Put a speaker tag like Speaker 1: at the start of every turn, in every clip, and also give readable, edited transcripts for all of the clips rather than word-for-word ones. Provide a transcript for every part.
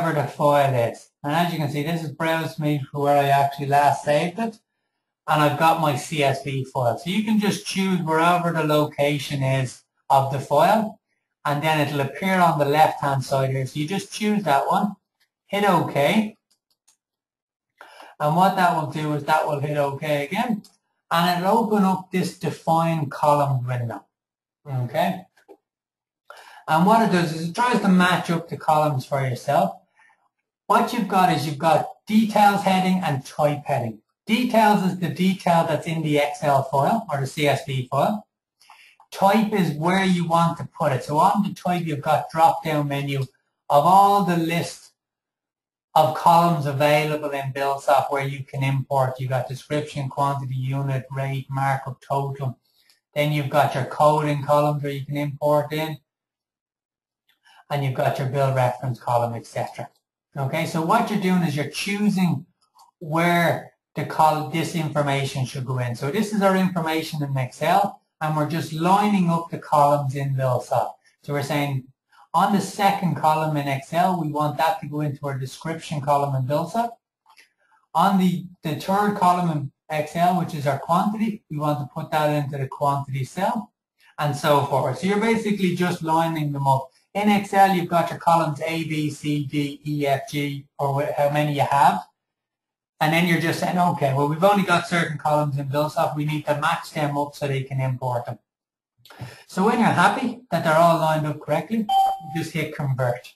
Speaker 1: wherever the file is. And as you can see, this is browse me for where I actually last saved it. And I've got my CSV file. So you can just choose wherever the location is of the file. And then it'll appear on the left-hand side here. So you just choose that one, hit OK. And what that will do is that will hit OK again. And it'll open up this define columns window. Okay. And what it does is it tries to match up the columns for yourself. What you've got is you've got details heading and type heading. Details is the detail that's in the Excel file or the CSV file. Type is where you want to put it. So on the type you've got drop-down menu of all the list of columns available in Buildsoft where you can import. You've got description, quantity, unit, rate, markup, total. Then you've got your coding columns where you can import in. And you've got your bill reference column, etc. Okay, so what you're doing is you're choosing where this information should go in. So this is our information in Excel, and we're just lining up the columns in Buildsoft. So we're saying on the second column in Excel, we want that to go into our description column in Buildsoft. On the third column in Excel, which is our quantity, we want to put that into the quantity cell, and so forth. So you're basically just lining them up. In Excel, you've got your columns A, B, C, D, E, F, G, or how many you have. And then you're just saying, okay, well, we've only got certain columns in Buildsoft. We need to match them up so they can import them. So when you're happy that they're all lined up correctly, you just hit convert.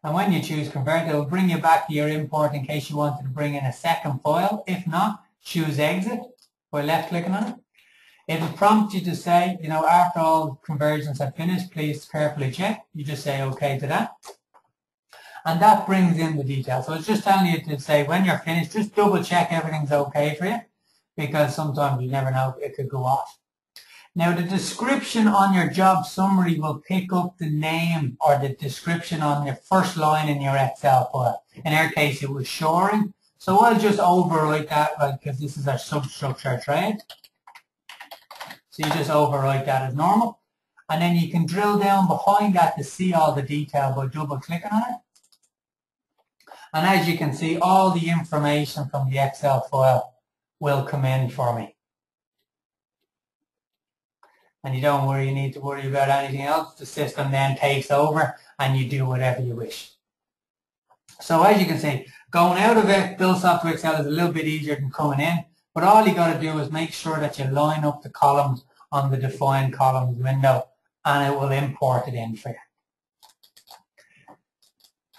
Speaker 1: And when you choose convert, it will bring you back to your import in case you wanted to bring in a second file. If not, choose exit by left clicking on it. It will prompt you to say, you know, after all conversions have finished, please carefully check. You just say OK to that. And that brings in the details. So it's just telling you to say when you're finished, just double check everything's OK for you, because sometimes you never know, it could go off. Now the description on your job summary will pick up the name or the description on your first line in your Excel file. In our case, it was shoring. So I'll just overwrite that, right, because this is our substructure trade. So you just overwrite that as normal. And then you can drill down behind that to see all the detail by double clicking on it. And as you can see, all the information from the Excel file will come in for me. And you don't need to worry about anything else. The system then takes over and you do whatever you wish. So as you can see, going out of it, Buildsoft to Excel is a little bit easier than coming in. But all you got to do is make sure that you line up the columns on the define columns window and it will import it in for you.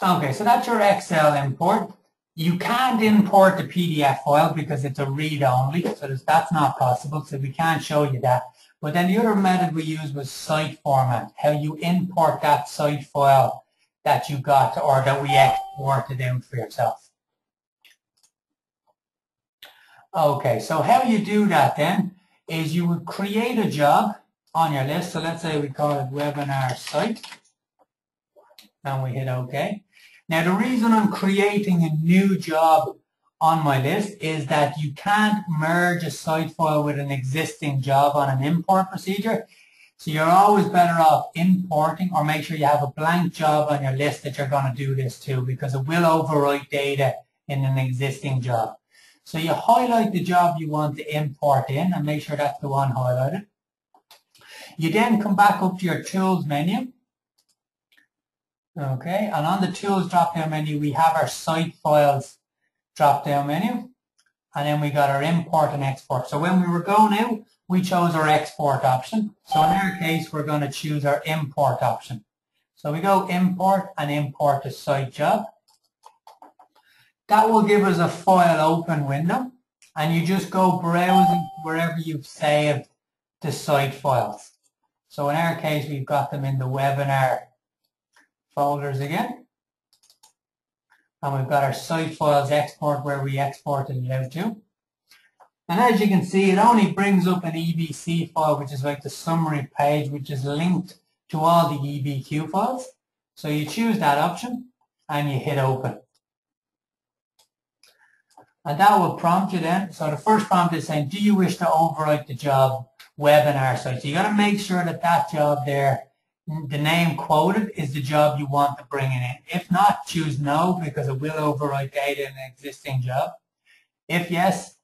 Speaker 1: Okay, so that's your Excel import. You can't import the PDF file because it's a read-only, so that's not possible, so we can't show you that. But then the other method we used was site format, how you import that site file that you got or that we exported in for yourself. Okay, so how you do that then is you would create a job on your list. So let's say we call it webinar site and we hit OK. Now the reason I'm creating a new job on my list is that you can't merge a site file with an existing job on an import procedure. So you're always better off importing, or make sure you have a blank job on your list that you're going to do this to, because it will overwrite data in an existing job. So you highlight the job you want to import in and make sure that's the one highlighted. You then come back up to your Tools menu. Okay, and on the Tools drop-down menu, we have our Site Files drop-down menu, and then we got our Import and Export. So when we were going out, we chose our Export option. So in our case, we're going to choose our Import option. So we go Import and import the site job. That will give us a file open window, and you just go browsing wherever you've saved the site files. So in our case, we've got them in the webinar folders again. And we've got our site files export where we exported it out to. And as you can see, it only brings up an EBC file, which is like the summary page, which is linked to all the EBQ files. So you choose that option and you hit open. And that will prompt you then. So the first prompt is saying, do you wish to overwrite the job webinar site? So you got to make sure that that job there the name quoted is the job you want to bring in. If not, choose no, because it will overwrite data in an existing job. If yes,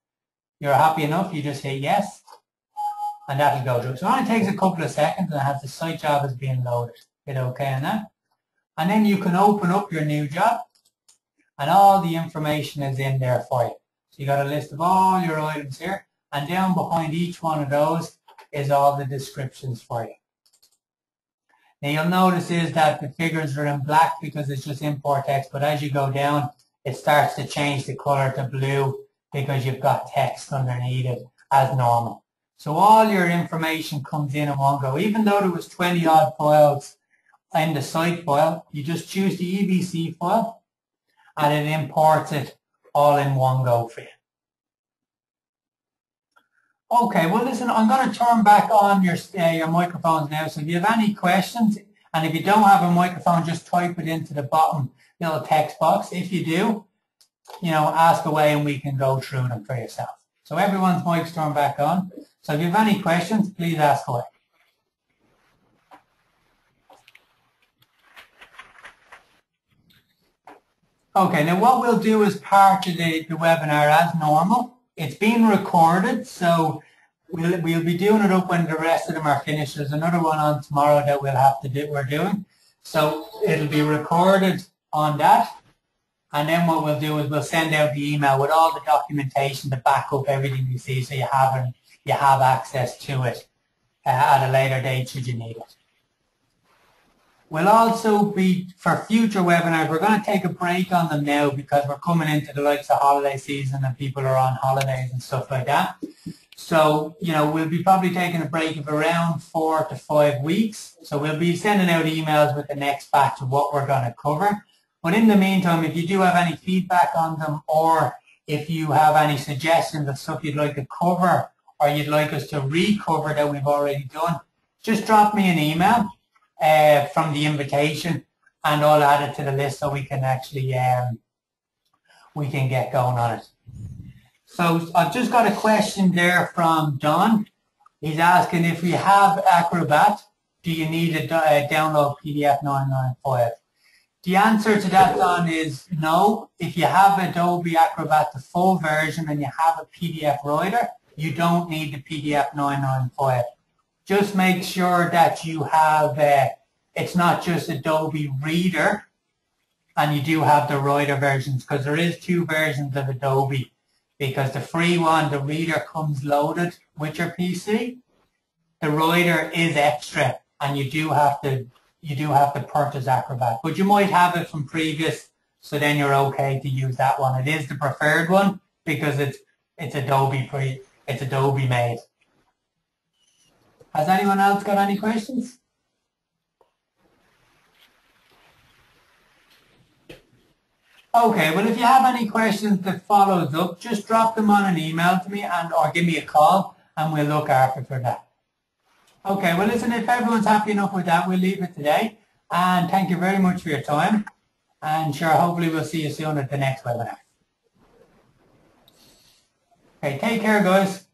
Speaker 1: you're happy enough, you just say yes, and that'll go through. So it only takes a couple of seconds, and it has the site job is being loaded. Hit OK on that. And then you can open up your new job, and all the information is in there for you. So you got a list of all your items here, and down behind each one of those is all the descriptions for you. Now you'll notice is that the figures are in black because it's just import text, but as you go down, it starts to change the color to blue because you've got text underneath it as normal. So all your information comes in one go. Even though there was 20 odd files in the site file, you just choose the EBC file and it imports it all in one go for you. Okay, well listen, I'm going to turn back on your microphones now, so if you have any questions, and if you don't have a microphone, just type it into the bottom little text box. If you do, ask away and we can go through them for yourself. So everyone's mic's turned back on. So if you have any questions, please ask away. Okay, now what we'll do as part of the webinar as normal, it's being recorded, so we'll be doing it up when the rest of them are finished. There's another one on tomorrow that we're doing. So it'll be recorded on that. And then what we'll do is we'll send out the email with all the documentation to back up everything you see, so you have access to it at a later date should you need it. We'll also be, for future webinars, we're going to take a break on them now because we're coming into the likes of holiday season and people are on holidays and stuff like that. So, we'll be probably taking a break of around 4 to 5 weeks. So we'll be sending out emails with the next batch of what we're going to cover. But in the meantime, if you do have any feedback on them, or if you have any suggestions of stuff you'd like to cover or you'd like us to recover that we've already done, just drop me an email from the invitation and I'll add it to the list so we can actually we can get going on it. So I've just got a question there from Don. He's asking, if we have Acrobat, do you need a download PDF 995? The answer to that, Don, is no. If you have Adobe Acrobat, the full version, and you have a PDF writer, you don't need the PDF 995. Just make sure that you have, it's not just Adobe Reader, and you do have the writer versions, because there is 2 versions of Adobe, because the free one, the Reader, comes loaded with your PC. The writer is extra, and you do have to purchase Acrobat, but you might have it from previous, so then you're okay to use that one. It is the preferred one because it's Adobe made. Has anyone else got any questions? Okay, well if you have any questions that follows up, just drop them on an email to me or give me a call and we'll look after for that. Okay, well listen, if everyone's happy enough with that, we'll leave it today. And thank you very much for your time. And sure, hopefully we'll see you soon at the next webinar. Okay, take care guys.